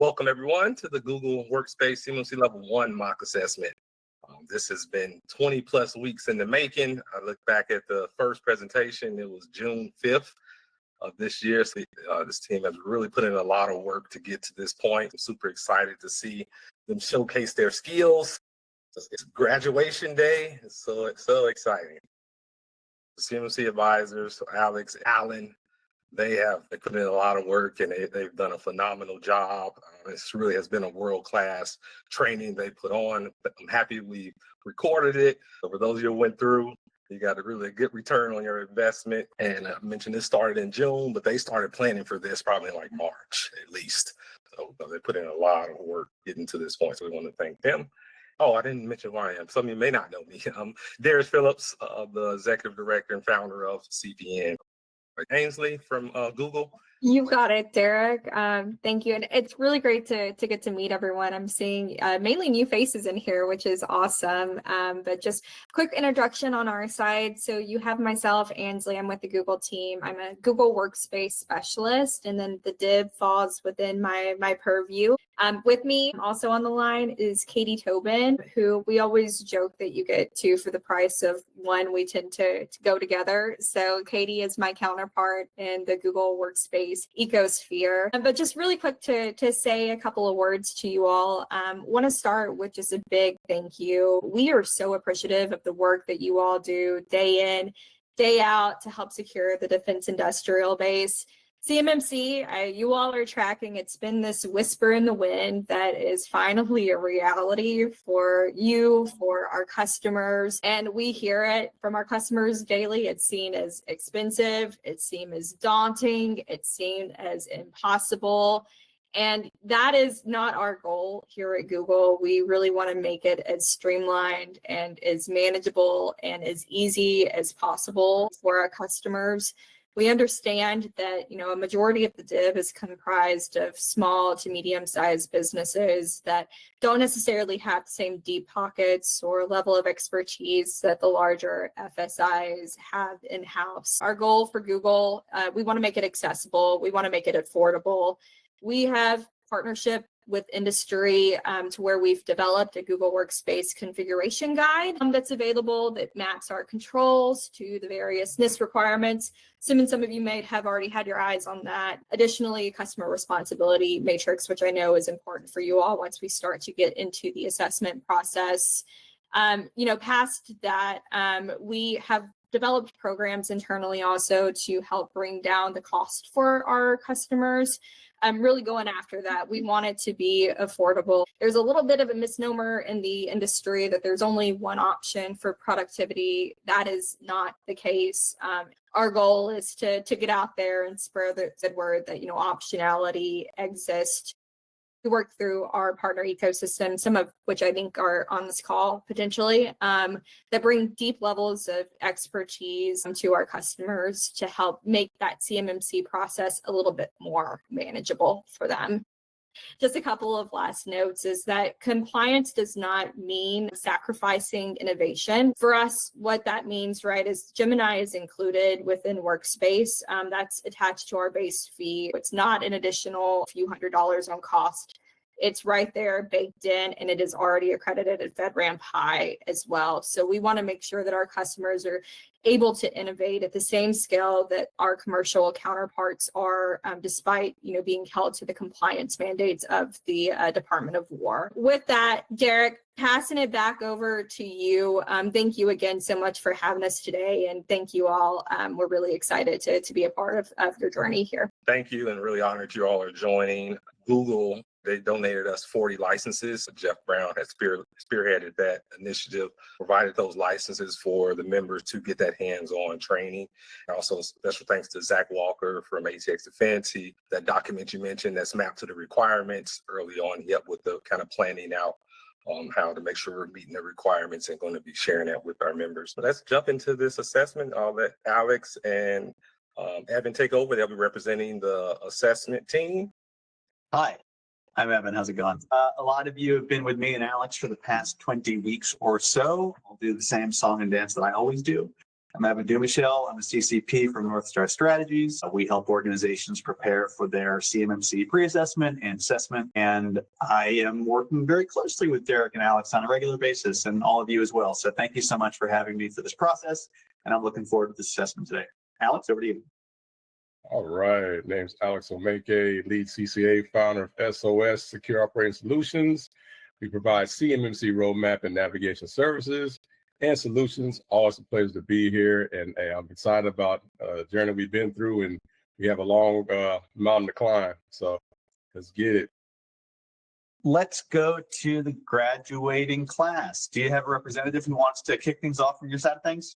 Welcome everyone to the Google Workspace CMMC Level 1 mock assessment. This has been 20 plus weeks in the making. I look back at the first presentation, it was June 5th of this year. So this team has really put in a lot of work to get to this point. I'm super excited to see them showcase their skills. It's graduation day, it's so exciting. The CMMC advisors, Alex, Alan, they put in a lot of work and they've done a phenomenal job. This really has been a world-class training they put on. I'm happy we recorded it. So for those of you who went through, you got a really good return on your investment. And I mentioned this started in June, but they started planning for this probably in like March at least. So they put in a lot of work getting to this point. So we want to thank them. Oh, I didn't mention who I am. Some of you may not know me. I'm Darius Phillips, the executive director and founder of CPN. Anslee from Google. You got it, Derek. Thank you. And it's really great to get to meet everyone. I'm seeing mainly new faces in here, which is awesome. But just quick introduction on our side. So you have myself, Anslee. I'm with the Google team. I'm a Google Workspace specialist, and then the div falls within my purview. With me also on the line is Tobin, who we always joke that you get two for the price of one. We tend to go together. So Katie is my counterpart in the Google Workspace ecosphere. But just really quick to say a couple of words to you all. Want to start with just a big thank you. We are so appreciative of the work that you all do day in, day out to help secure the defense industrial base. CMMC, you all are tracking. It's been this whisper in the wind that is finally a reality for you, for our customers. And we hear it from our customers daily. It's seen as expensive. It's seen as daunting. It's seen as impossible. And that is not our goal here at Google. We really want to make it as streamlined and as manageable and as easy as possible for our customers. We understand that, a majority of the div is comprised of small to medium-sized businesses that don't necessarily have the same deep pockets or level of expertise that the larger FSIs have in-house. Our goal for Google, we want to make it accessible. We want to make it affordable. We have partnership with industry to where we've developed a Google Workspace configuration guide that's available that maps our controls to the various NIST requirements. Some of you may have already had your eyes on that. Additionally, customer responsibility matrix, which I know is important for you all once we start to get into the assessment process. Past that, we have developed programs internally also to help bring down the cost for our customers. I'm really going after that. We want it to be affordable. There's a little bit of a misnomer in the industry that there's only one option for productivity. That is not the case. Our goal is to get out there and spread the word that, optionality exists. We work through our partner ecosystem, some of which I think are on this call potentially, that bring deep levels of expertise to our customers to help make that CMMC process a little bit more manageable for them. Just a couple of last notes is that compliance does not mean sacrificing innovation. For us, what that means, right, is Gemini is included within Workspace. That's attached to our base fee. It's not an additional few $100s on cost. It's right there baked in, and it is already accredited at FedRAMP High as well. So we want to make sure that our customers are able to innovate at the same scale that our commercial counterparts are, despite being held to the compliance mandates of the Department of War. With that, Derek, passing it back over to you. Thank you again so much for having us today, and thank you all. We're really excited to be a part of your journey here. Thank you, and really honored you all are joining. Google, they donated us 40 licenses. Jeff Brown has spearheaded that initiative, provided those licenses for the members to get that hands-on training. Also, special thanks to Zach Walker from ATX Defense. That document you mentioned that's mapped to the requirements early on, with the kind of planning out how to make sure we're meeting the requirements and going to be sharing that with our members. So let's jump into this assessment. I'll let Alex and Evan take over. They'll be representing the assessment team. Hi, I'm Evan. How's it going? A lot of you have been with me and Alex for the past 20 weeks or so. I'll do the same song and dance that I always do. I'm Evan Dumichel. I'm a CCP from North Star Strategies. We help organizations prepare for their CMMC pre-assessment and assessment. And I am working very closely with Derek and Alex on a regular basis, and all of you as well. So thank you so much for having me for this process. And I'm looking forward to this assessment today. Alex, over to you. All right. Name's Alex Omeke, lead CCA, founder of SOS Secure Operating Solutions. We provide CMMC roadmap and navigation services and solutions. Always a pleasure to be here, and I'm excited about the journey we've been through, and we have a long mountain to climb. So let's get it. Let's go to the graduating class. Do you have a representative who wants to kick things off from your side of things?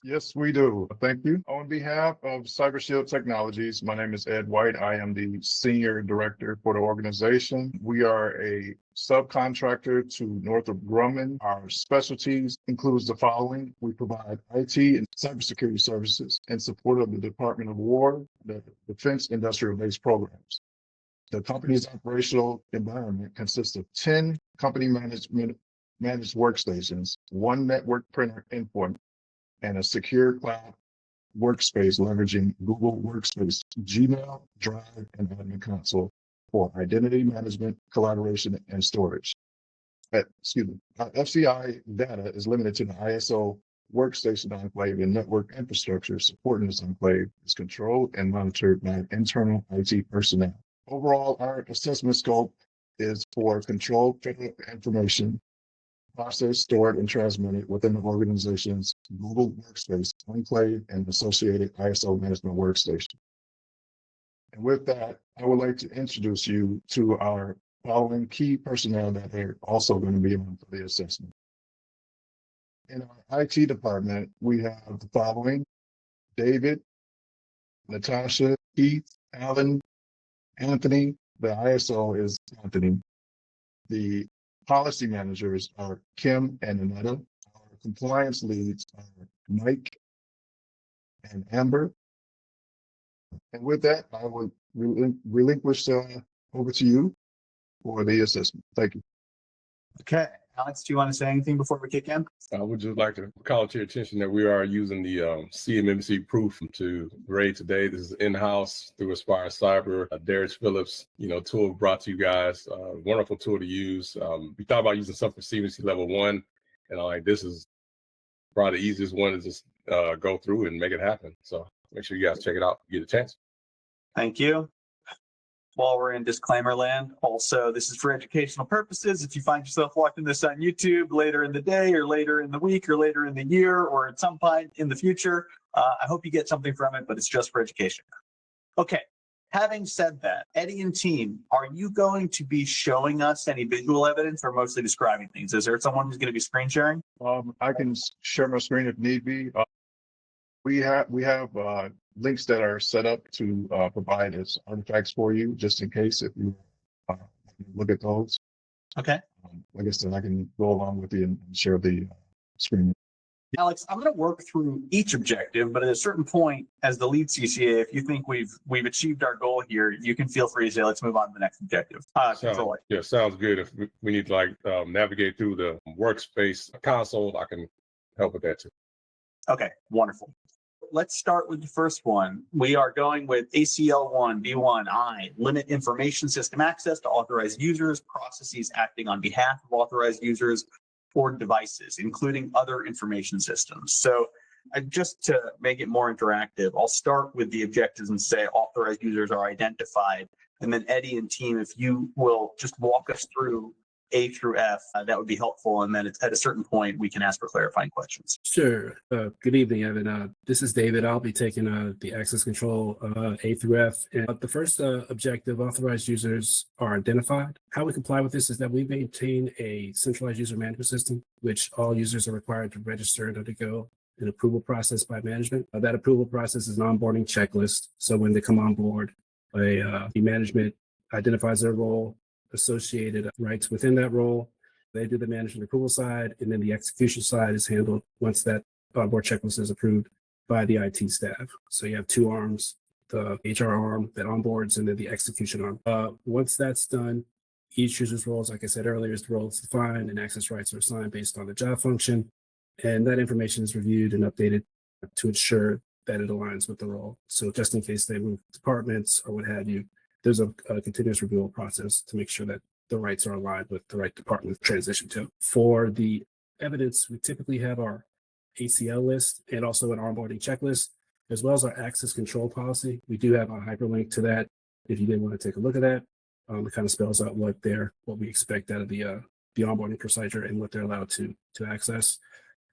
Yes, we do. Thank you. On behalf of CyberShield Technologies, my name is Ed White. I am the Senior Director for the organization. We are a subcontractor to Northrop Grumman. Our specialties includes the following. We provide IT and cybersecurity services in support of the Department of War, the Defense Industrial Base programs. The company's operational environment consists of 10 company managed workstations, 1 network printer endpoint, and a secure cloud workspace leveraging Google Workspace, Gmail, Drive, and Admin Console for identity management, collaboration, and storage. Our FCI data is limited to the ISO workstation enclave, and network infrastructure supporting this enclave is controlled and monitored by internal IT personnel. Overall, our assessment scope is for controlled federal information processed, stored, and transmitted within the organization's Google Workspace enclave and associated ISO management workstation. And with that, I would like to introduce you to our following key personnel that are also going to be on for the assessment. In our IT department, we have the following: David, Natasha, Keith, Alan, Anthony. The ISO is Anthony. The policy managers are Kim and Anetta. Our compliance leads are Mike and Amber. And with that, I will relinquish over to you for the assessment. Thank you. Okay. Alex, do you want to say anything before we kick in? I would just like to call to your attention that we are using the CMMC proof to grade today. This is in-house through Aspire Cyber, Darius Phillips, tool brought to you guys. Wonderful tool to use. We thought about using something for CMMC Level 1, and this is probably the easiest one to just go through and make it happen. So make sure you guys check it out, get a chance. Thank you. While we're in disclaimer land, also, this is for educational purposes. If you find yourself watching this on YouTube later in the day or later in the week or later in the year or at some point in the future, I hope you get something from it, but it's just for education. Okay, having said that, Eddie and team, are you going to be showing us any visual evidence or mostly describing things? Is there someone who's going to be screen sharing? I can share my screen if need be. We have links that are set up to provide as artifacts for you, just in case if you look at those. Okay. Like I said, I can go along with you and share the screen. Alex, I'm going to work through each objective, but at a certain point, as the lead CCA, if you think we've achieved our goal here, you can feel free to say, let's move on to the next objective. Sounds good. If we need to navigate through the workspace console, I can help with that too. Okay, wonderful. Let's start with the first one. We are going with ACL1, B1I, limit information system access to authorized users, processes acting on behalf of authorized users or devices, including other information systems. So just to make it more interactive, I'll start with the objectives and say authorized users are identified. And then Eddie and team, if you will just walk us through A through F, that would be helpful. And then at a certain point, we can ask for clarifying questions. Sure. Good evening, Evan. This is David. I'll be taking the access control A through F. And the first objective, authorized users are identified. How we comply with this is that we maintain a centralized user management system, which all users are required to register and undergo an approval process by management. That approval process is an onboarding checklist. So when they come on board, the management identifies their role, associated rights within that role. They do the management approval side, and then the execution side is handled once that onboard checklist is approved by the IT staff. So you have two arms, the HR arm that onboards, and then the execution arm. Once that's done, each user's roles, like I said earlier, is the role is defined and access rights are assigned based on the job function. And that information is reviewed and updated to ensure that it aligns with the role. So just in case they move departments or what have you, there's a continuous review process to make sure that the rights are aligned with the right department transition to. For the evidence, we typically have our ACL list and also an onboarding checklist, as well as our access control policy. We do have a hyperlink to that if you did want to take a look at that. It kind of spells out what we expect out of the onboarding procedure and what they're allowed to access.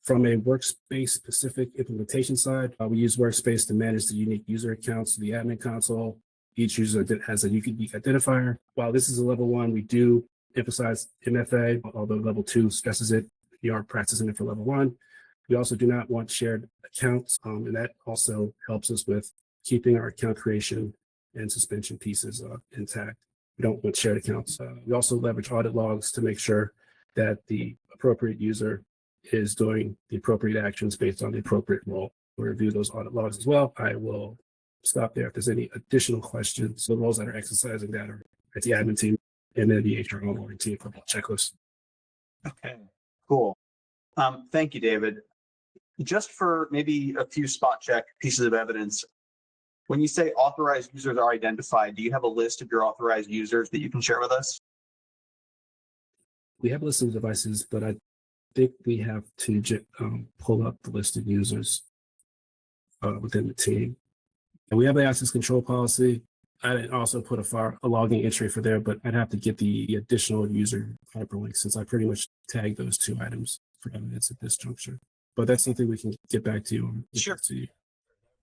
From a Workspace specific implementation side, we use Workspace to manage the unique user accounts to the admin console. Each user has a unique identifier. While this is a level 1, we do emphasize MFA, although level 2 stresses it. We are practicing it for level 1. We also do not want shared accounts, and that also helps us with keeping our account creation and suspension pieces intact. We don't want shared accounts. We also leverage audit logs to make sure that the appropriate user is doing the appropriate actions based on the appropriate role. We'll review those audit logs as well. I will stop there if there's any additional questions. The roles that are exercising that are at the admin team and then the HR onboarding team for the checklist. Okay, cool. Thank you, David. Just for maybe a few spot check pieces of evidence, when you say authorized users are identified, do you have a list of your authorized users that you can share with us? We have a list of devices, but I think we have to pull up the list of users within the team. And we have the access control policy. I also put a logging entry for there, but I'd have to get the additional user hyperlink since I pretty much tagged those 2 items for evidence at this juncture. But that's something we can get back to you. Sure.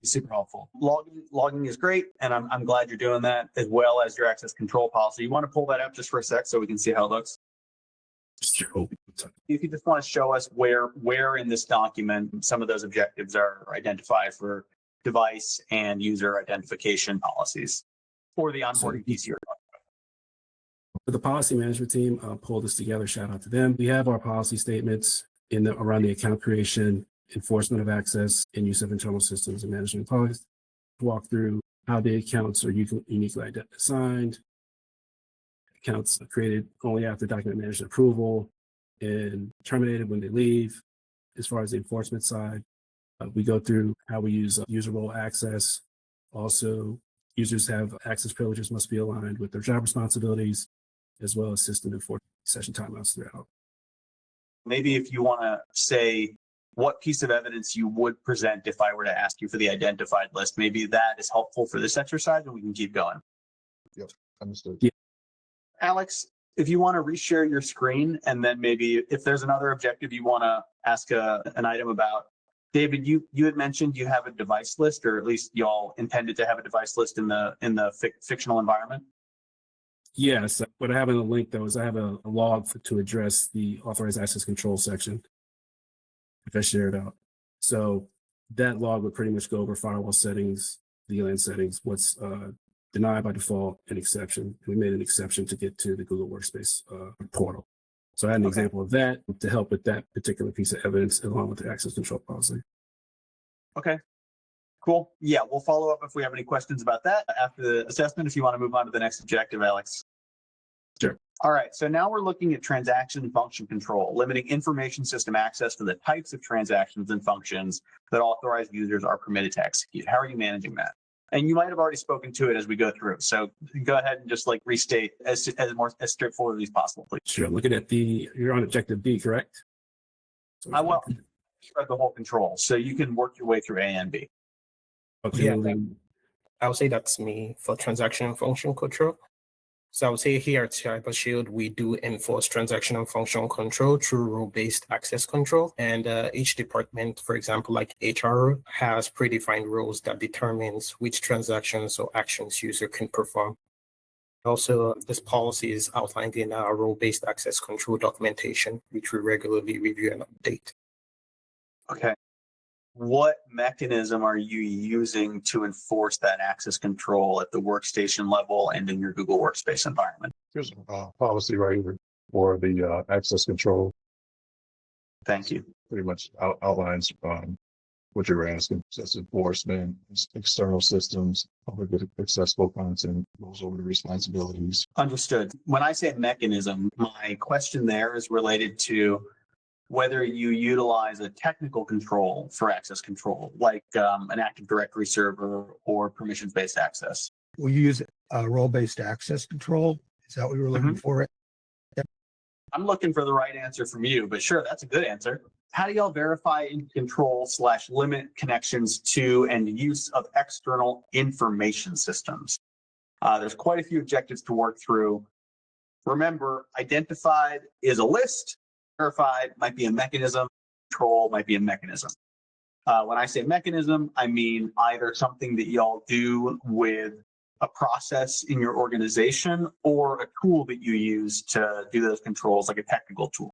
Super helpful. Logging is great, and I'm glad you're doing that, as well as your access control policy. You want to pull that up just for a sec so we can see how it looks? Sure. If you just want to show us where in this document some of those objectives are identified for device and user identification policies for the onboarding piece you're talking about. For the policy management team, pull this together. Shout out to them. We have our policy statements around the account creation, enforcement of access, and use of internal systems and management policies. Walk through how the accounts are uniquely assigned, accounts created only after document management approval, and terminated when they leave. As far as the enforcement side, we go through how we use user role access. Also, users have access privileges must be aligned with their job responsibilities, as well as system enforcement session timeouts throughout. Maybe if you want to say what piece of evidence you would present if I were to ask you for the identified list, maybe that is helpful for this exercise and we can keep going. Yep, understood. Yeah. Alex, if you want to reshare your screen, and then maybe if there's another objective you want to ask an item about. David, you had mentioned you have a device list, or at least y'all intended to have a device list in the fictional environment. Yes, what I have in the link though is I have a log to address the authorized access control section, if I share it out. So that log would pretty much go over firewall settings, VLAN settings, what's denied by default, an exception. We made an exception to get to the Google Workspace portal. So I had an example of that to help with that particular piece of evidence along with the access control policy. Okay, cool. Yeah, we'll follow up if we have any questions about that after the assessment, if you want to move on to the next objective, Alex. Sure. All right, so now we're looking at transaction function control, limiting information system access to the types of transactions and functions that authorized users are permitted to execute. How are you managing that? And you might have already spoken to it as we go through. So go ahead and just restate as straightforwardly as possible, please. Sure. Looking at you're on objective B, correct? So I will spread the whole control, so you can work your way through A and B. Okay. Yeah, I would say that's me for transaction and function control. So I would say here at Cyber Shield, we do enforce transaction and function control through role-based access control. And each department, for example, like HR, has predefined rules that determines which transactions or actions user can perform. Also, this policy is outlined in our role-based access control documentation, which we regularly review and update. Okay. What mechanism are you using to enforce that access control at the workstation level and in your Google Workspace environment? Here's a policy right here for the access control. Thank you. Pretty much outlines what you're asking. That's enforcement, external systems, public accessible content, goes over the responsibilities. Understood. When I say mechanism, my question there is related to whether you utilize a technical control for access control, like an Active Directory server or permissions-based access. We use role-based access control. Is that what you were looking for? I'm looking for the right answer from you, but sure, that's a good answer. How do y'all verify and control / limit connections to and use of external information systems? There's quite a few objectives to work through. Remember, identified is a list. Verified might be a mechanism. Control might be a mechanism. When I say mechanism, I mean either something that y'all do with a process in your organization or a tool that you use to do those controls, like a technical tool.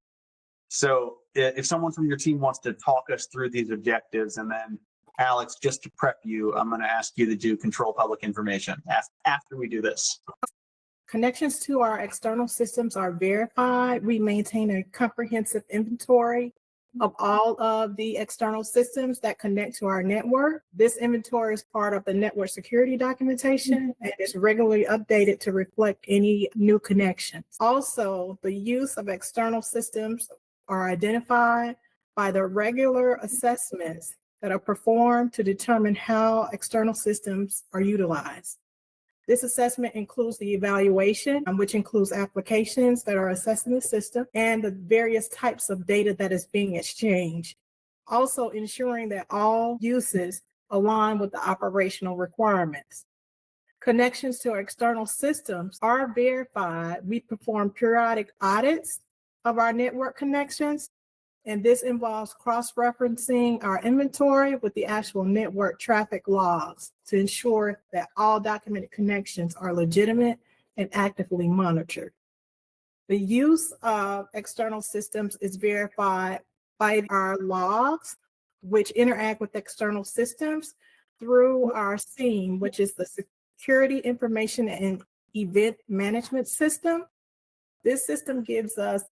So if someone from your team wants to talk us through these objectives, and then Alex, just to prep you, I'm going to ask you to do control public information after we do this. Connections to our external systems are verified. We maintain a comprehensive inventory of all of the external systems that connect to our network. This inventory is part of the network security documentation and is regularly updated to reflect any new connections. Also, the use of external systems are identified by the regular assessments that are performed to determine how external systems are utilized. This assessment includes the evaluation, which includes applications that are assessing the system and the various types of data that is being exchanged. Also ensuring that all uses align with the operational requirements. Connections to external systems are verified. We perform periodic audits of our network connections, and this involves cross-referencing our inventory with the actual network traffic logs to ensure that all documented connections are legitimate and actively monitored. The use of external systems is verified by our logs, which interact with external systems through our SIEM, which is the Security Information and Event Management System. This system gives us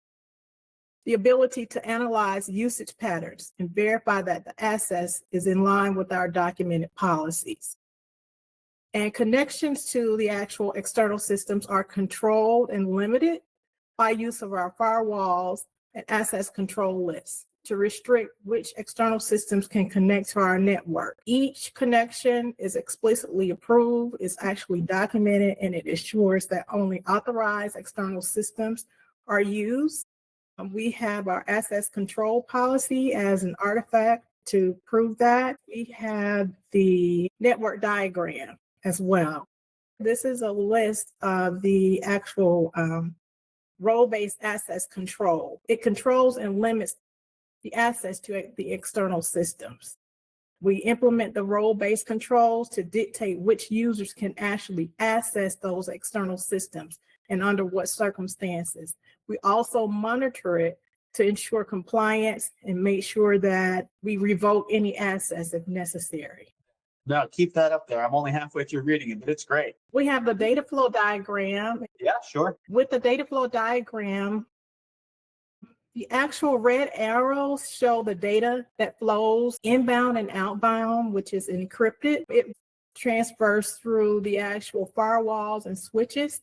the ability to analyze usage patterns and verify that the access is in line with our documented policies. And connections to the actual external systems are controlled and limited by use of our firewalls and access control lists to restrict which external systems can connect to our network. Each connection is explicitly approved, is actually documented, and it ensures that only authorized external systems are used. We have our access control policy as an artifact to prove that. We have the network diagram as well. This is a list of the actual role-based access control. It controls and limits the access to the external systems. We implement the role-based controls to dictate which users can actually access those external systems and under what circumstances. We also monitor it to ensure compliance and make sure that we revoke any access if necessary. No, keep that up there. I'm only halfway through reading it, but it's great. We have the data flow diagram. Yeah, sure. With the data flow diagram, the actual red arrows show the data that flows inbound and outbound, which is encrypted. It transfers through the actual firewalls and switches,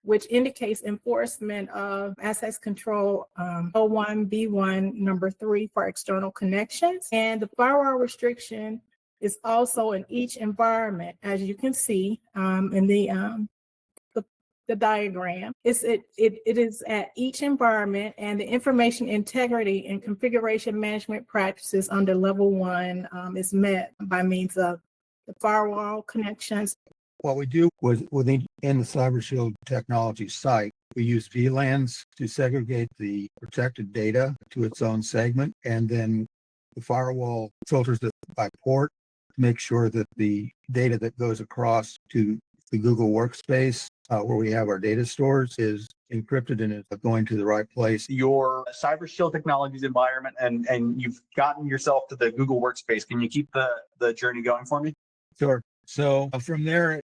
which indicates enforcement of access control 01B1 number 3 for external connections. And the firewall restriction is also in each environment, as you can see in the diagram. It is at each environment, and the information integrity and configuration management practices under level 1 is met by means of the firewall connections. What we do within the CyberShield technology site, we use VLANs to segregate the protected data to its own segment, and then the firewall filters it by port to make sure that the data that goes across to the Google Workspace, where we have our data stores, is encrypted and is going to the right place. Your CyberShield Technologies environment, and you've gotten yourself to the Google Workspace. Can you keep the journey going for me? Sure. So from there, it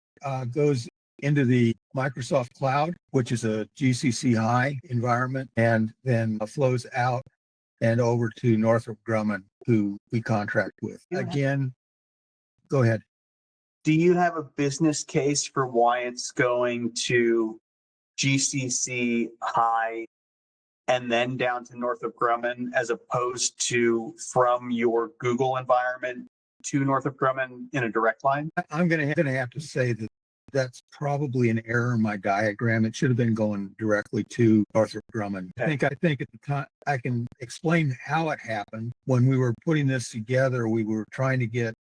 goes into the Microsoft Cloud, which is a GCC high environment, and then flows out and over to Northrop Grumman, who we contract with. Again, go ahead. Do you have a business case for why it's going to GCC high and then down to Northrop Grumman, as opposed to from your Google environment to Northrop Grumman in a direct line? I'm gonna have to say that that's probably an error in my diagram. It should have been going directly to Northrop Grumman. Okay. I think at the time I can explain how it happened. When we were putting this together, we were trying to get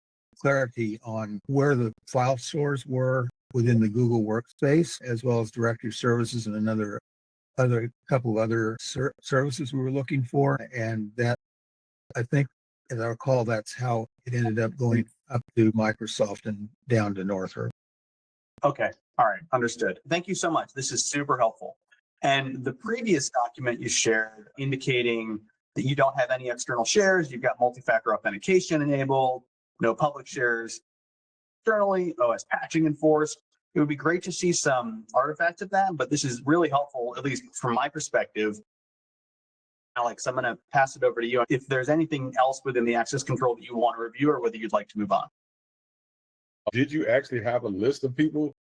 clarity on where the file stores were within the Google Workspace, as well as directory services and other couple other services we were looking for. And that, I think, as I recall, that's how it ended up going up to Microsoft and down to Northrop. Okay. All right. Understood. Thank you so much. This is super helpful. And the previous document you shared indicating that you don't have any external shares, you've got multi-factor authentication enabled, no public shares externally, OS patching enforced. It would be great to see some artifacts of that, but this is really helpful, at least from my perspective. Alex, I'm going to pass it over to you. If there's anything else within the access control that you want to review or whether you'd like to move on. Did you actually have a list of people,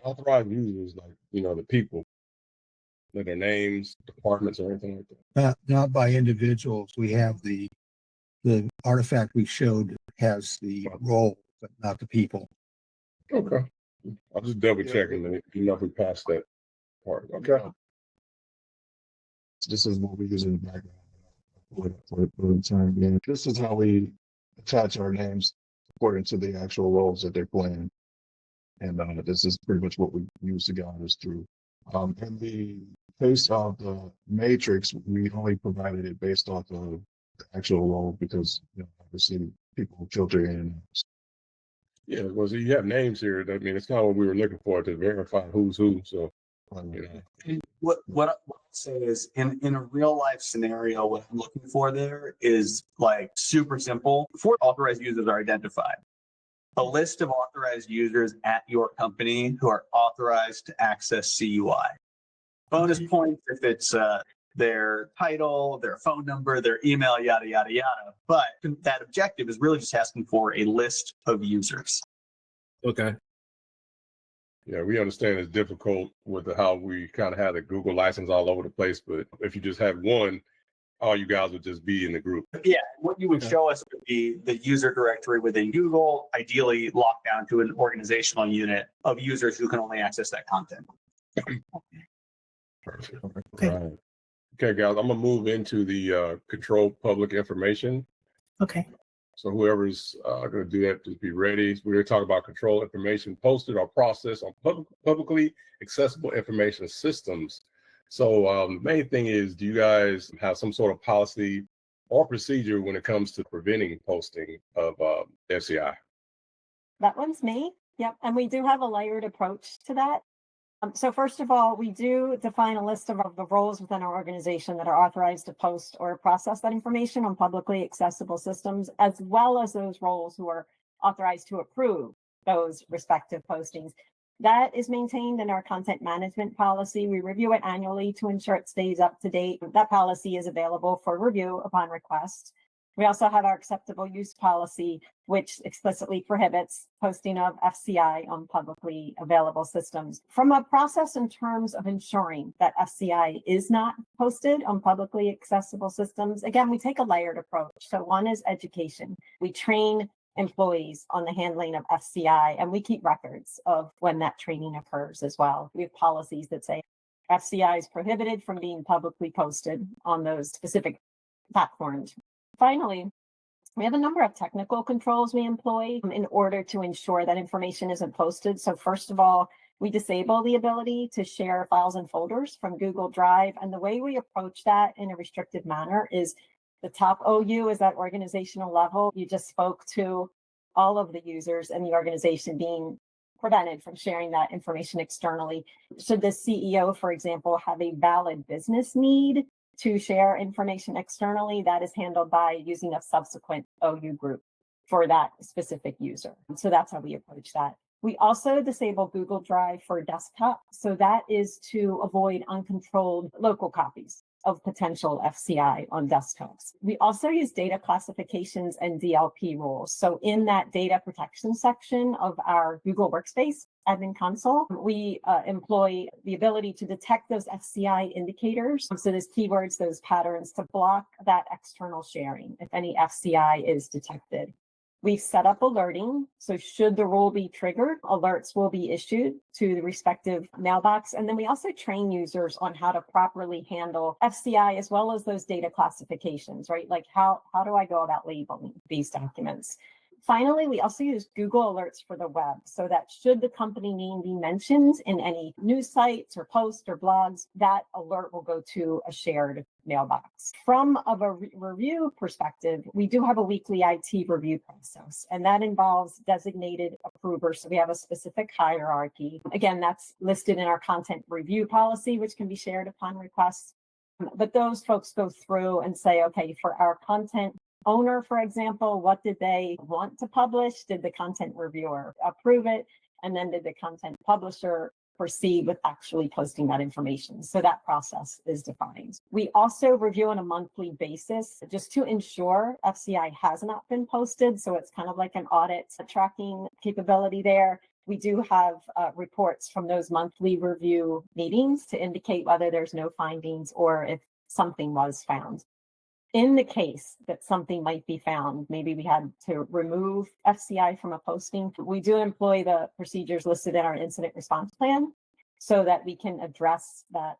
authorized users, like, the people, like their names, departments, or anything like that? Not by individuals. We have the artifact we showed has the role, but not the people. Okay. I'll just double checking that if we passed that part. Okay. This is what we use in the background for the time being. This is how we attach our names according to the actual roles that they're playing. And this is pretty much what we use to guide us through. In the case of the matrix, we only provided it based off of the actual role because obviously people filter in. Yeah, well, so you have names here. I mean, it's not what we were looking for to verify who's who. So, What I'll say is in a real life scenario, what I'm looking for there is like super simple. Before authorized users are identified, a list of authorized users at your company who are authorized to access CUI. Bonus points if it's their title, their phone number, their email, yada, yada, yada. But that objective is really just asking for a list of users. Okay. Yeah, we understand it's difficult with how we kind of have the Google license all over the place. But if you just have one, all you guys would just be in the group. Yeah, what you would show us would be the user directory within Google, ideally locked down to an organizational unit of users who can only access that content. Perfect. Okay. Right. Okay, guys, I'm gonna move into the control public information. Okay. So whoever's going to do that, just be ready. We're going to talk about control information posted or processed on publicly accessible information systems. So the main thing is, do you guys have some sort of policy or procedure when it comes to preventing posting of FCI? That one's me. Yep. And we do have a layered approach to that. So first of all, we do define a list of the roles within our organization that are authorized to post or process that information on publicly accessible systems, as well as those roles who are authorized to approve those respective postings. That is maintained in our content management policy. We review it annually to ensure it stays up to date. That policy is available for review upon request. We also have our acceptable use policy, which explicitly prohibits posting of FCI on publicly available systems. From a process in terms of ensuring that FCI is not posted on publicly accessible systems, again, we take a layered approach. So one is education. We train employees on the handling of FCI, and we keep records of when that training occurs as well. We have policies that say FCI is prohibited from being publicly posted on those specific platforms. Finally, we have a number of technical controls we employ in order to ensure that information isn't posted. So first of all, we disable the ability to share files and folders from Google Drive. And the way we approach that in a restricted manner is the top OU is that organizational level. You just spoke to all of the users in the organization being prevented from sharing that information externally. Should the CEO, for example, have a valid business need to share information externally, that is handled by using a subsequent OU group for that specific user. So that's how we approach that. We also disable Google Drive for desktop. So that is to avoid uncontrolled local copies of potential FCI on desktops. We also use data classifications and DLP rules. So in that data protection section of our Google Workspace, admin console. We employ the ability to detect those FCI indicators. So those keywords, those patterns, to block that external sharing if any FCI is detected. We've set up alerting. So should the rule be triggered, alerts will be issued to the respective mailbox. And then we also train users on how to properly handle FCI as well as those data classifications, right? Like how do I go about labeling these documents? Finally, we also use Google Alerts for the web so that should the company name be mentioned in any news sites or posts or blogs, that alert will go to a shared mailbox. From a review perspective, we do have a weekly IT review process, and that involves designated approvers. So we have a specific hierarchy. Again, that's listed in our content review policy, which can be shared upon request. But those folks go through and say, okay, for our content owner, for example, what did they want to publish? Did the content reviewer approve it? And then did the content publisher proceed with actually posting that information? So that process is defined. We also review on a monthly basis just to ensure FCI has not been posted. So it's kind of like an audit tracking capability there. We do have reports from those monthly review meetings to indicate whether there's no findings or if something was found. In the case that something might be found, maybe we had to remove FCI from a posting, we do employ the procedures listed in our incident response plan so that we can address that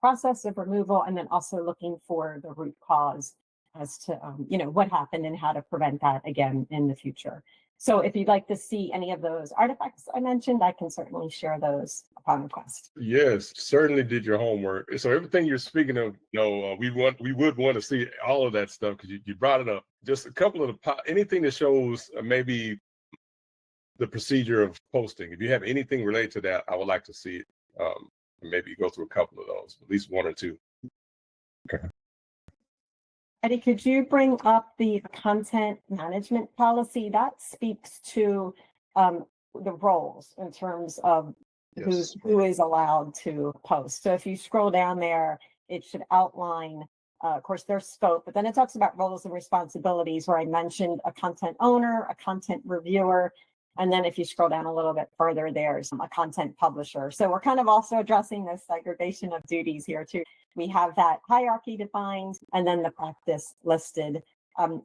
process of removal, and then also looking for the root cause as to what happened and how to prevent that again in the future. So if you'd like to see any of those artifacts I mentioned, I can certainly share those upon request. Yes, certainly did your homework. So everything you're speaking of, we would want to see all of that stuff because you brought it up. Just a couple of anything that shows maybe the procedure of posting. If you have anything related to that, I would like to see it. Maybe go through a couple of those, at least one or two. Okay. Eddie, could you bring up the content management policy? That speaks to the roles in terms of who is allowed to post. So if you scroll down there, it should outline, of course, their scope, but then it talks about roles and responsibilities where I mentioned a content owner, a content reviewer, and then if you scroll down a little bit further, there's a content publisher. So we're kind of also addressing this segregation of duties here too. We have that hierarchy defined and then the practice listed.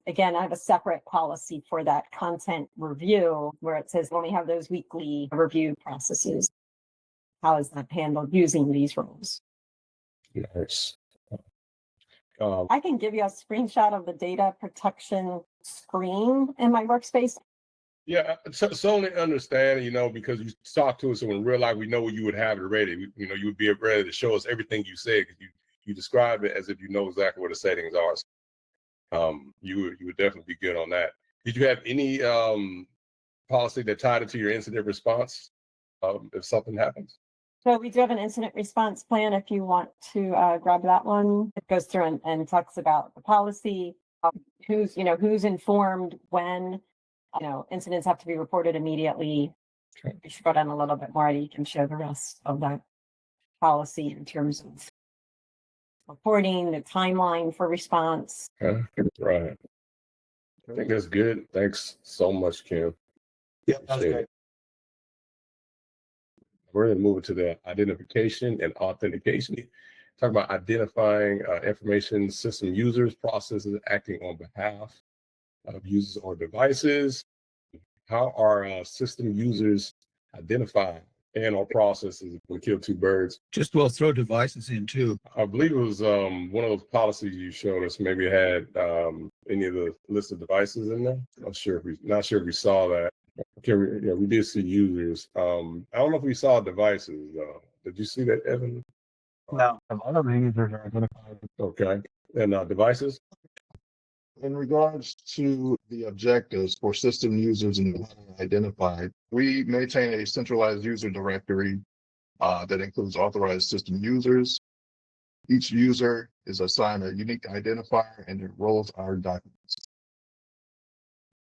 Again, I have a separate policy for that content review where it says when we have those weekly review processes, how is that handled using these roles? Nice. I can give you a screenshot of the data protection screen in my workspace. Yeah, so only understand, because you talked to us, so in real life, we know you would have it ready. You would be ready to show us everything you said because you described it as if you know exactly what the settings are. So, you would definitely be good on that. Did you have any policy that tied it to your incident response if something happens? So we do have an incident response plan if you want to grab that one. It goes through and talks about the policy, who's informed when, incidents have to be reported immediately. Okay. If you scroll down a little bit more, you can show the rest of that policy in terms of reporting, the timeline for response. Okay. Right. I think that's good. Thanks so much, Kim. Yeah, that's great. We're going to move to the identification and authentication. Talk about identifying information system users, processes acting on behalf of users or devices. How are system users identified and or processes? We kill two birds. Just we'll throw devices in too. I believe it was one of those policies you showed us. Maybe it had any of the list of devices in there. Not sure if we saw that. Okay, we did see users. I don't know if we saw devices. Did you see that, Evan? No. Other users are identified. Okay, and devices. In regards to the objectives for system users and identified, we maintain a centralized user directory that includes authorized system users. Each user is assigned a unique identifier and their roles are documents.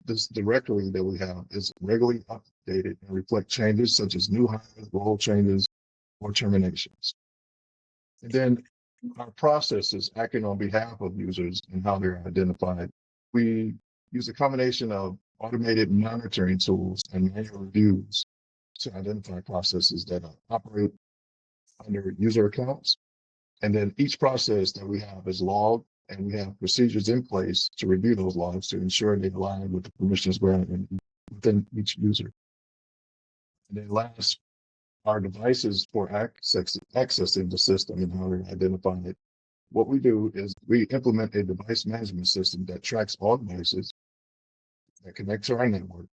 This directory that we have is regularly updated and reflect changes such as new hires, role changes, or terminations. And then our processes acting on behalf of users and how they're identified. We use a combination of automated monitoring tools and manual reviews to identify processes that operate under user accounts. And then each process that we have is logged, and we have procedures in place to review those logs to ensure they align with the permissions granted within each user. And then last, our devices for accessing the system and how we identify it. What we do is we implement a device management system that tracks all devices that connect to our network.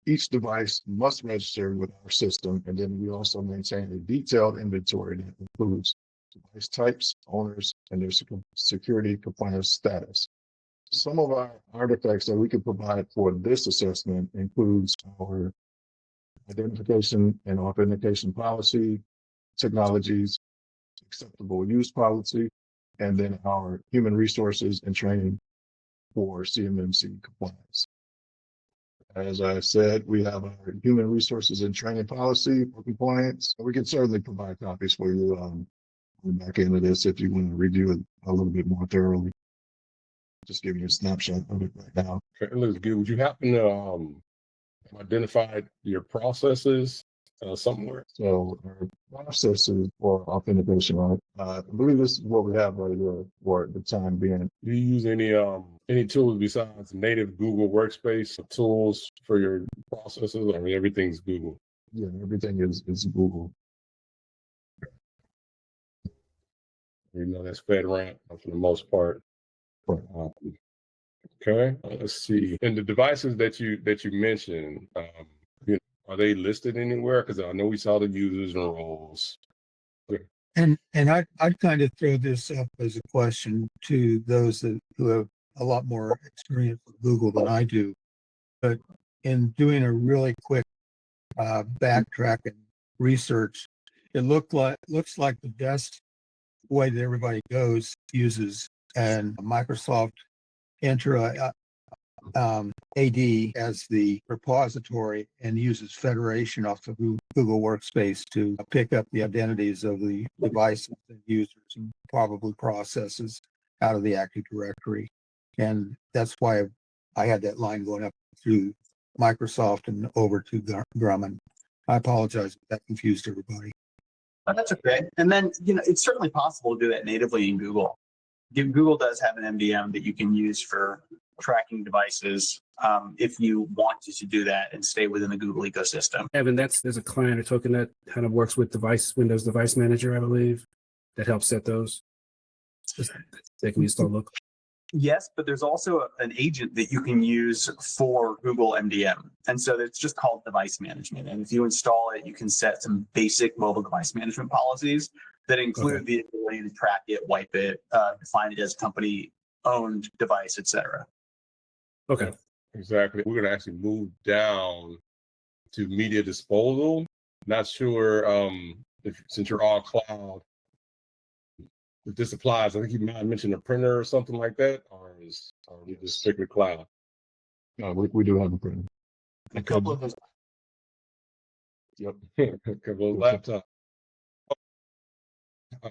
Each device must register with our system, and then we also maintain a detailed inventory that includes device types, owners, and their security compliance status. Some of our artifacts that we can provide for this assessment includes our identification and authentication policy, technologies, acceptable use policy, and then our human resources and training for CMMC compliance. As I said, we have our human resources and training policy for compliance. We can certainly provide copies for you on the back end of this if you want to review it a little bit more thoroughly. Just giving you a snapshot of it right now. Okay, it looks good. Would you happen to identify your processes somewhere? So our processes for authentication, right? I believe this is what we have right here for the time being. Do you use any tools besides native Google Workspace tools for your processes? I mean, everything's Google. Yeah, everything is Google. You know, that's FedRAMP for the most part. Okay, let's see. And the devices that you mentioned, are they listed anywhere? Because I know we saw the users and roles. And I'd kind of throw this up as a question to those who have a lot more experience with Google than I do. But in doing a really quick backtrack and research, it looks like the best way that everybody uses and Microsoft Entra AD as the repository and uses federation off of Google Workspace to pick up the identities of the devices and users and probably processes out of the Active Directory. And that's why I had that line going up through Microsoft and over to Grumman. I apologize if that confused everybody. Oh, that's okay. And then, it's certainly possible to do that natively in Google. Google does have an MDM that you can use for tracking devices if you wanted to do that and stay within the Google ecosystem. Evan, there's a client or token that kind of works with Windows Device Manager, I believe, that helps set those. They can use look. Yes, but there's also an agent that you can use for Google MDM. And so it's just called device management. And if you install it, you can set some basic mobile device management policies that include the ability to track it, wipe it, define it as company owned device, etc. Okay. Exactly. We're going to actually move down to media disposal. Not sure since you're all cloud, if this applies. I think you might have mentioned a printer or something like that, or we just strictly cloud? No, we do have a printer. A couple of those. Yep. A couple of laptops.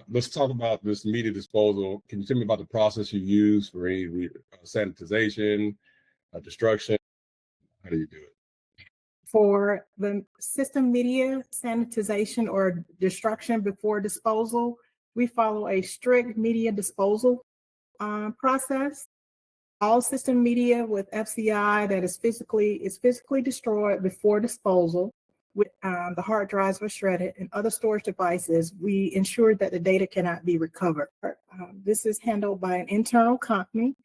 Let's talk about this media disposal. Can you tell me about the process you use for any sanitization, destruction? How do you do it? For the system media sanitization or destruction before disposal, we follow a strict media disposal process. All system media with FCI that is physically destroyed before disposal, with the hard drives were shredded and other storage devices, we ensure that the data cannot be recovered. This is handled by an internal company.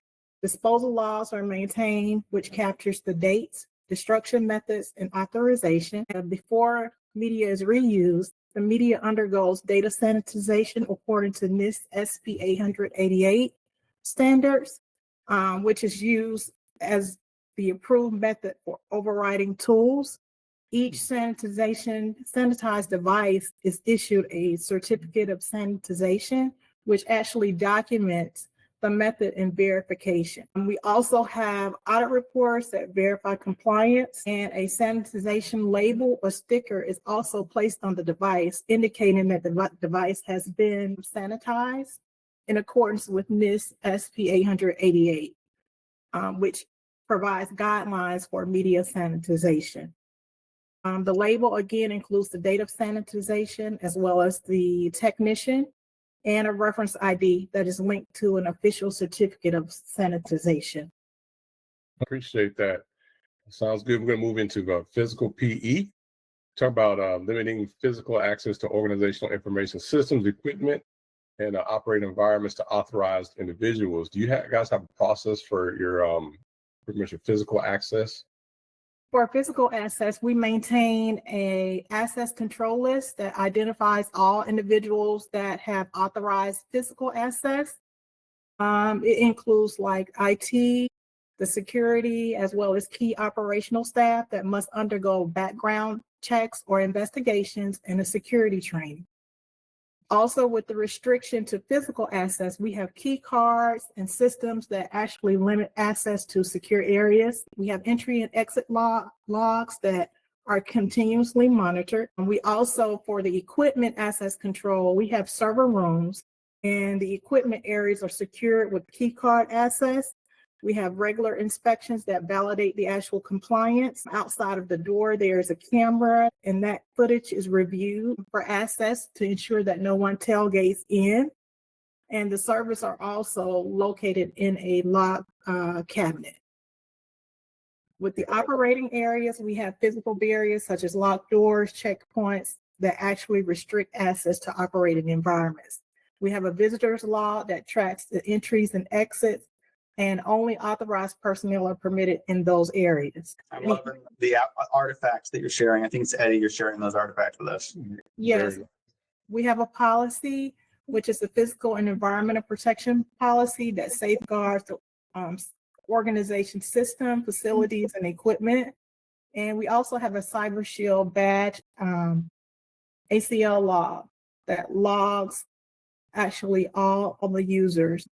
Disposal logs are maintained, which captures the dates, destruction methods, and authorization. And before media is reused, the media undergoes data sanitization according to NIST SP 888 standards, which is used as the approved method for overriding tools. Each sanitized device is issued a certificate of sanitization, which actually documents the method and verification. And we also have audit reports that verify compliance, and a sanitization label or sticker is also placed on the device, indicating that the device has been sanitized in accordance with NIST SP 888, which provides guidelines for media sanitization. The label again includes the date of sanitization as well as the technician and a reference ID that is linked to an official certificate of sanitization. Appreciate that. Sounds good. We're going to move into physical PE. Talk about limiting physical access to organizational information systems, equipment, and operating environments to authorized individuals. Do you guys have a process for your pretty much your physical access? For physical access, we maintain a access control list that identifies all individuals that have authorized physical access. It includes like IT, the security, as well as key operational staff that must undergo background checks or investigations and a security training. Also, with the restriction to physical access, we have key cards and systems that actually limit access to secure areas. We have entry and exit logs that are continuously monitored. And we also, for the equipment access control, we have server rooms and the equipment areas are secured with key card access. We have regular inspections that validate the actual compliance. Outside of the door, there's a camera, and that footage is reviewed for access to ensure that no one tailgates in. And the servers are also located in a locked cabinet. With the operating areas, we have physical barriers such as locked doors, checkpoints that actually restrict access to operating environments. We have a visitor's log that tracks the entries and exits, and only authorized personnel are permitted in those areas. I'm loving the artifacts that you're sharing. I think it's Eddie, you're sharing those artifacts with us. Yes, we have a policy, which is the physical and environmental protection policy that safeguards the organization system, facilities, and equipment. And we also have a Cyber Shield badge ACL log that logs actually all of the users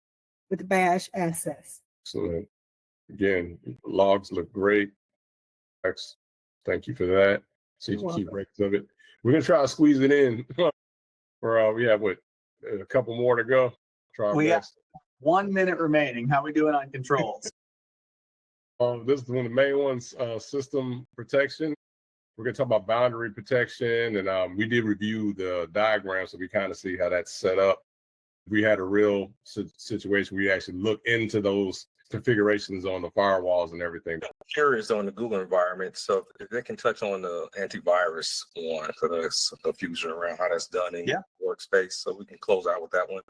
with badge access. Excellent. Again, logs look great. Thank you for that. See key breaks of it. We're gonna try to squeeze it in. For we have a couple more to go. Try we have 1 minute remaining. How are we doing on controls? This is one of the main ones, system protection. We're gonna talk about boundary protection, and we did review the diagram, so we kind of see how that's set up. We had a real situation. We actually look into those configurations on the firewalls and everything. I'm curious on the Google environment, so if they can touch on the antivirus one, so there's confusion around how that's done in Workspace, so we can close out with that one.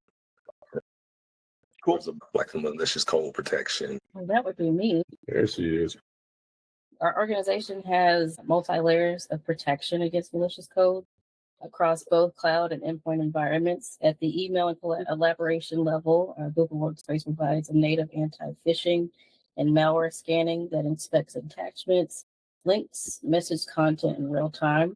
Cool. Like the malicious code protection. Well, that would be me. There she is. Our organization has multi-layers of protection against malicious code across both cloud and endpoint environments. At the email and collaboration level, Google Workspace provides a native anti-phishing and malware scanning that inspects attachments, links, message content in real time.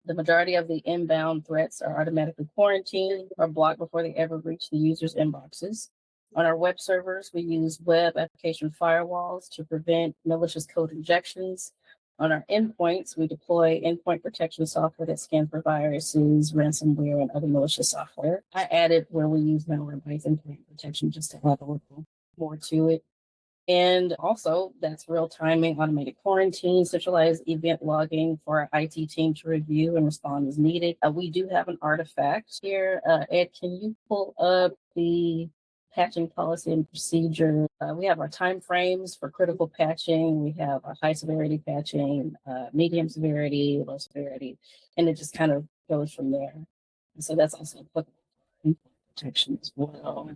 The majority of the inbound threats are automatically quarantined or blocked before they ever reach the user's inboxes. On our web servers, we use web application firewalls to prevent malicious code injections. On our endpoints, we deploy endpoint protection software that scans for viruses, ransomware, and other malicious software. I added where we use malware-based endpoint protection just to add a little more to it. And also, that's real timing, automated quarantine, centralized event logging for our IT team to review and respond as needed. We do have an artifact here. Ed, can you pull up the patching policy and procedure? We have our time frames for critical patching. We have our high severity patching, medium severity, low severity, and it just kind of goes from there. And so that's also applicable for protection as well.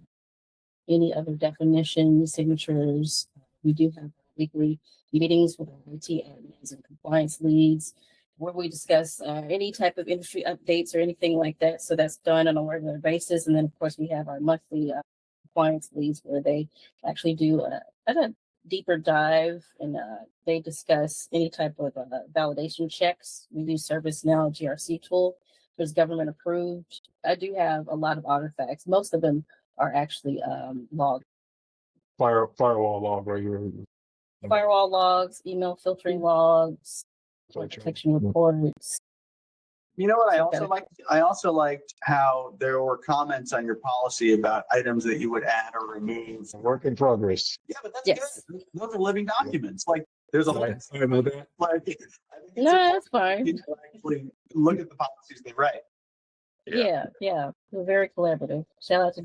Any other definitions, signatures? We do have weekly meetings with our IT admins and compliance leads where we discuss any type of industry updates or anything like that. So that's done on a regular basis. And then, of course, we have our monthly compliance leads where they actually do a deeper dive and they discuss any type of validation checks. We use ServiceNow GRC tool. There's government approved. I do have a lot of artifacts. Most of them are actually logged. Firewall log right here. Firewall logs, email filtering logs, protection reports. You know what I also liked? I also liked how there were comments on your policy about items that you would add or remove. Work in progress. Yeah, but that's Yes. good. Those are living documents. Like There's a whole Sorry about that. like, I think it's No, important that's fine. to actually look at the policies they write. Yeah. We're very collaborative. Shout out to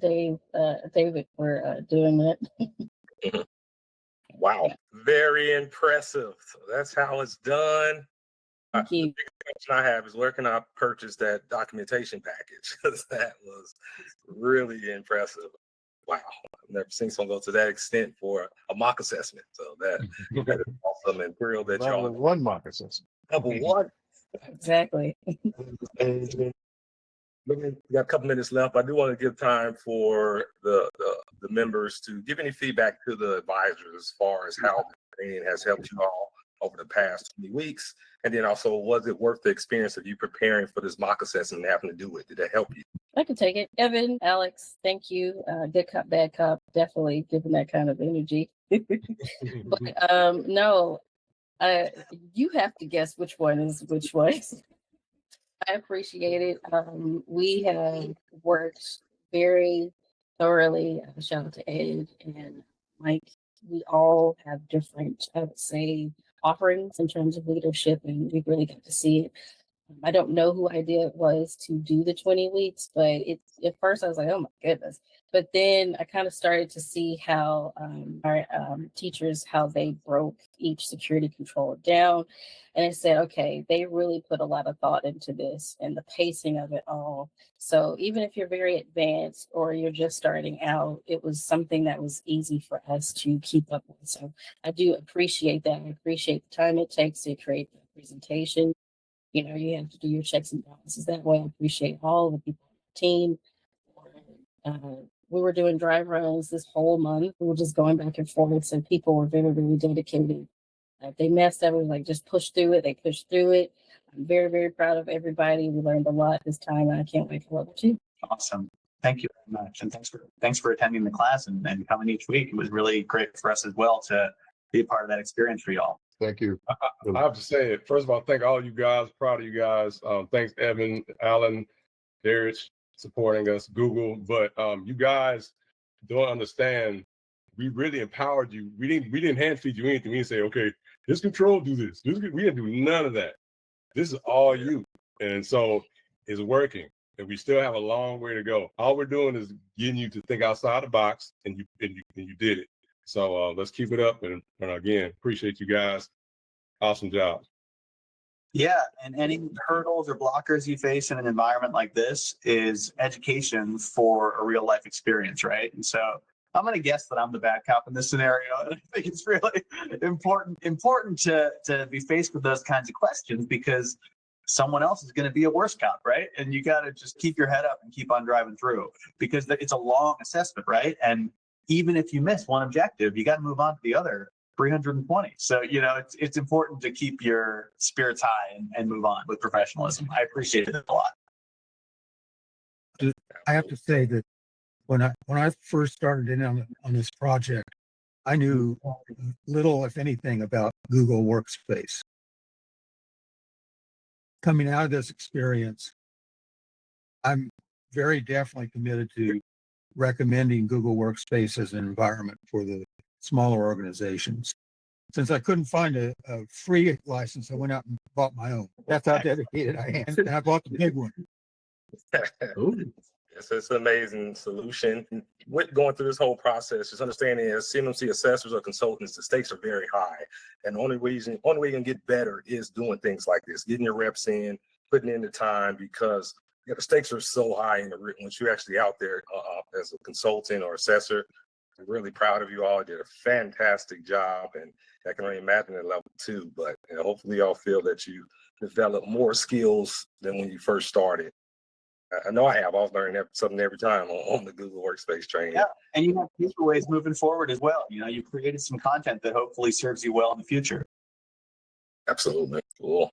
David for doing that. Wow, very impressive. So that's how it's done. Thank The you. big question I have is where can I purchase that documentation package? Because that was really impressive. Wow, I've never seen someone go to that extent for a mock assessment. So that is awesome and thrilled that Level y'all one mock assessment. level one. Exactly. We got a couple minutes left. I do want to give time for the members to give any feedback to the advisors as far as how the training has helped you all over the past 20 weeks. And then also, was it worth the experience of you preparing for this mock assessment and having to do it? Did that help you? I can take it. Evan, Alex, thank you. Good cop, bad cop, definitely giving that kind of energy. But no, you have to guess which one is which one. I appreciate it. We have worked very thoroughly. Shout out to Ed and Mike. We all have different, I would say, offerings in terms of leadership, and we really got to see it. I don't know who idea it was to do the 20 weeks, but at first I was like, oh my goodness. But then I kind of started to see how our teachers, how they broke each security control down. And I said, okay, they really put a lot of thought into this and the pacing of it all. So even if you're very advanced or you're just starting out, it was something that was easy for us to keep up with. So I do appreciate that. I appreciate the time it takes to create the presentation. You know, you have to do your checks and balances that way. I appreciate all the people on the team. We were doing dry runs this whole month. We were just going back and forth, and people were very, very dedicated. If they messed up, we were like, just push through it. They pushed through it. I'm very, very proud of everybody. We learned a lot this time, and I can't wait for level 2. Awesome. Thank you very much. And thanks for attending the class and coming each week. It was really great for us as well to be a part of that experience for y'all. Thank you. I have to say it. First of all, thank all you guys. Proud of you guys. Thanks, Evan, Alan, Derek, supporting us, Google. But you guys don't understand. We really empowered you. We didn't hand feed you anything. We didn't say, okay, this control do this. We didn't do none of that. This is all you. And so it's working. And we still have a long way to go. All we're doing is getting you to think outside the box, and you did it. So let's keep it up. And again, appreciate you guys. Awesome job. Yeah, and any hurdles or blockers you face in an environment like this is education for a real life experience, right? And so I'm going to guess that I'm the bad cop in this scenario. And I think it's really important to be faced with those kinds of questions because someone else is going to be a worse cop, right? And you got to just keep your head up and keep on driving through because it's a long assessment, right? And even if you miss one objective, you got to move on to the other 320. So, you know, it's important to keep your spirits high and move on with professionalism. I appreciate it a lot. I have to say that when I first started in on this project, I knew little, if anything, about Google Workspace. Coming out of this experience, I'm very definitely committed to recommending Google Workspace as an environment for the smaller organizations. Since I couldn't find a free license, I went out and bought my own. That's how dedicated I am. And I bought the big one. Yes, it's an amazing solution. With going through this whole process, just understanding as CMMC assessors or consultants, the stakes are very high. And the only way you can get better is doing things like this, getting your reps in, putting in the time, because the stakes are so high once you're actually out there as a consultant or assessor. I'm really proud of you all. You did a fantastic job, and I can only imagine at level 2. But hopefully, y'all feel that you develop more skills than when you first started. I know I have. I was learning something every time on the Google Workspace training. Yeah, and you have future ways moving forward as well. You know, you created some content that hopefully serves you well in the future. Absolutely. Cool.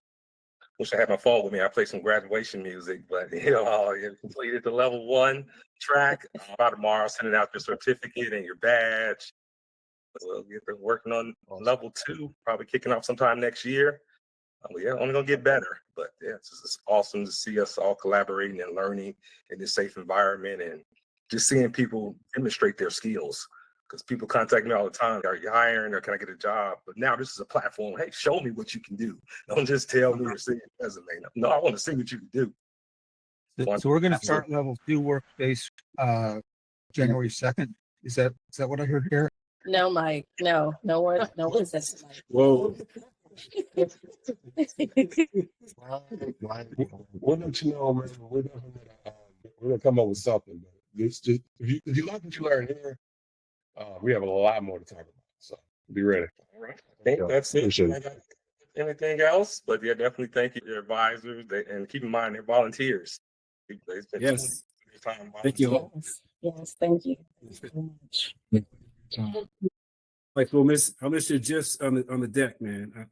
Wish I had my phone with me. I played some graduation music, but you completed the level 1 track. By tomorrow, sending out your certificate and your badge. We'll get working on level 2, probably kicking off sometime next year. Only gonna get better. But yeah, it's just awesome to see us all collaborating and learning in this safe environment and just seeing people demonstrate their skills. because people contact me all the time. Are you hiring or can I get a job? But now this is a platform. Hey, show me what you can do. Don't just tell me or see your resume. No, I want to see what you can do. So we're going to start level 2 workspace January 2nd. Is that what I heard here? No, Mike. No one says Mike. Whoa. We'll let you know, man. We're definitely gonna come up with something. But it's just if you like what you learn here, we have a lot more to talk about. So be ready. All right. I think that's it. Appreciate it. Anything else? But yeah, definitely thank you to your advisors and keep in mind they're volunteers. They've been Yes. time Thank you. Yes, thank you very much. Like, we'll I'll miss your gifs on the deck, man.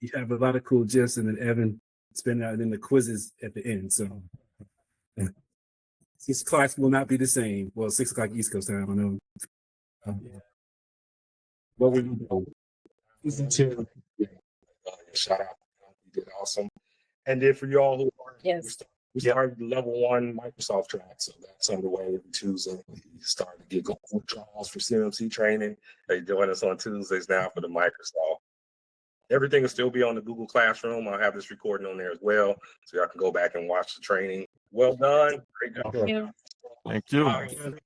You have a lot of cool gifs, and then Evan spending out in the quizzes at the end. So 6 o'clock will not be the same. Well, 6 o'clock East Coast time, I know. What we do? Season 2. Shout out. You did awesome. And then for y'all who are, Yes. we started the level 1 Microsoft track. So that's underway every Tuesday. We started to get Google draws for CMMC training. They join us on Tuesdays now for the Microsoft. Everything will still be on the Google Classroom. I'll have this recording on there as well. So y'all can go back and watch the training. Well done. Great job. Thank you. Thank you.